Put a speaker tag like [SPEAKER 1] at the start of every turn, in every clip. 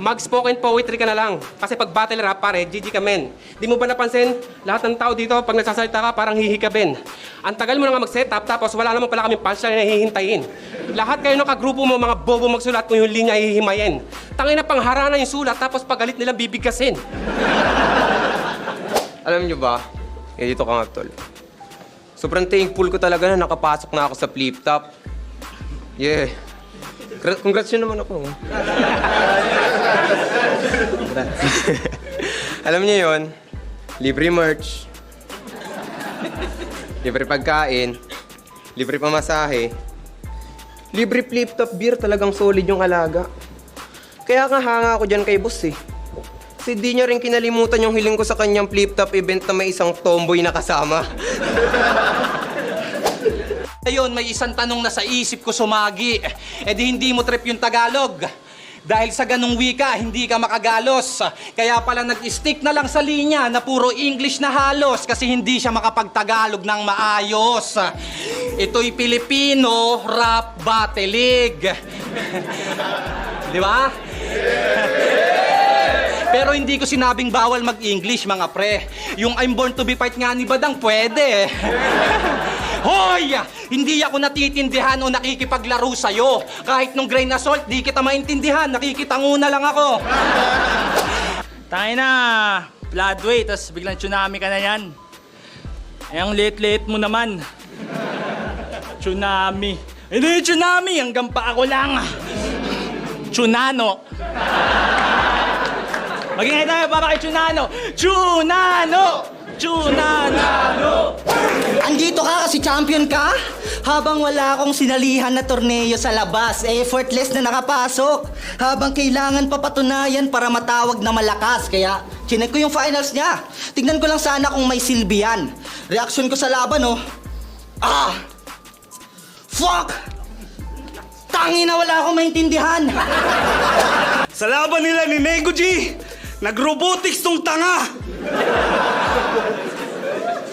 [SPEAKER 1] mag-spoken poetry ka na lang. Kasi pag battle rap, pare, GG ka men. Di mo ba napansin, lahat ng tao dito, pag nagsasalita ka, parang hihikabin. Ang tagal mo na nga mag-setup, tapos wala naman pala kami punchline na hihintayin. Lahat kayo ng kagrupo mo, mga bobo magsulat kung yung linya hihimayin. Tangin na pangharana yung sulat, tapos pagalit nilang bibigkasin.
[SPEAKER 2] Alam nyo ba, dito ka nga, tol. Sobrang thankful ko talaga na nakapasok na ako sa flip top. Yeah. Congrats nyo naman ako. Alam niyo yon, libre merch, libre pagkain, libre pamasahe, libre flip-top beer, talagang solid yung alaga. Kaya nga hanga ako dyan kay boss eh. Kasi di niya rin kinalimutan yung hiling ko sa kanyang flip-top event na may isang tomboy na kasama.
[SPEAKER 3] Ayun, may isang tanong na sa isip ko sumagi. Eh di hindi mo trip yung Tagalog. Dahil sa ganung wika, hindi ka makagalos. Kaya pala nag-stick na lang sa linya na puro English na halos kasi hindi siya makapag-Tagalog ng maayos. Ito'y Pilipino rap battle league. Di ba? Pero hindi ko sinabing bawal mag-English, mga pre. Yung I'm born to be fight nga ni Badang, pwede. Hoy! Hindi ako natitindihan o nakikipaglaro sa'yo. Kahit nung grain na salt, di kita maintindihan. Nakikitanguna lang ako.
[SPEAKER 4] Tayo na, Floodway, tas biglang tsunami ka na yan. Eh, ang late-late mo naman. Tsunami. Hindi tsunami, hanggang pa ako lang. Tsunano. Magingay tayo para kay Tsunano. Tsunano! Tsunano!
[SPEAKER 5] Andito ka kasi champion ka? Habang wala akong sinalihan na torneo sa labas, effortless na nakapasok. Habang kailangan papatunayan para matawag na malakas. Kaya, chinek ko yung finals niya. Tignan ko lang sana kung may silbi yan. Reaksyon ko sa laban, oh. Ah! Fuck! Tangi na wala akong maintindihan.
[SPEAKER 6] Sa laban nila ni Nego G, nag-robotics tong tanga.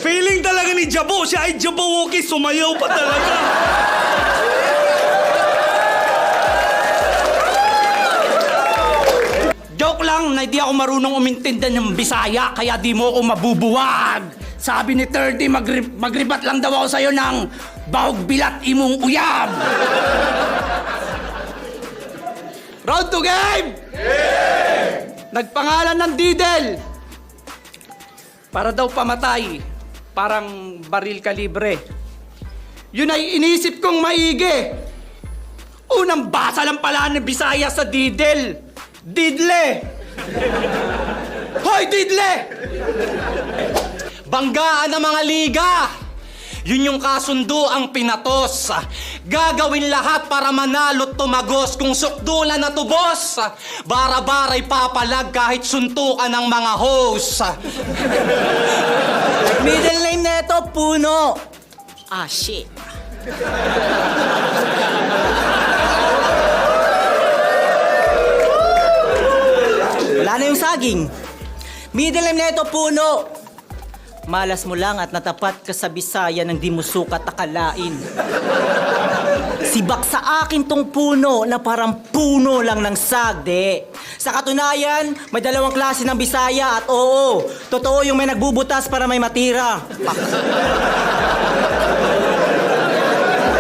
[SPEAKER 6] Feeling talaga ni Jabo, siya ay Jabawookie, sumayaw pa talaga.
[SPEAKER 4] Joke lang na hindi ako marunong umintindihan ng Bisaya, kaya di mo ako mabubuwag. Sabi ni 30, magribat lang daw ako sa'yo ng bahog bilat imong uyab. Round to game! Nagpangalan ng Didel. Para daw pamatay, parang baril kalibre. Yun ay inisip kong maigi. Unang basa lang pala ng Bisaya sa Didel. Didle! Hoy, Didle!
[SPEAKER 3] Banggaan ng mga liga! Yun yung kasundo ang pinatos. Gagawin lahat para manalo't tumagos. Kung sukdulan na tubos, bara-baray papalag kahit suntukan ng mga host.
[SPEAKER 5] Middle name na ito, Puno. Ah, shit. Wala na yung saging. Middle name na ito, Puno. Malas mo lang at natapat ka sa Bisaya nang di mo sukat akalain. Sibak sa akin tong puno na parang puno lang ng sagde. Sa katunayan, may dalawang klase ng Bisaya at oo, totoo yung may nagbubutas para may matira.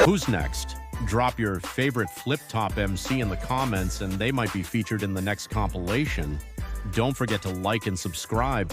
[SPEAKER 7] Who's next? Drop your favorite flip-top MC in the comments and they might be featured in the next compilation. Don't forget to like and subscribe.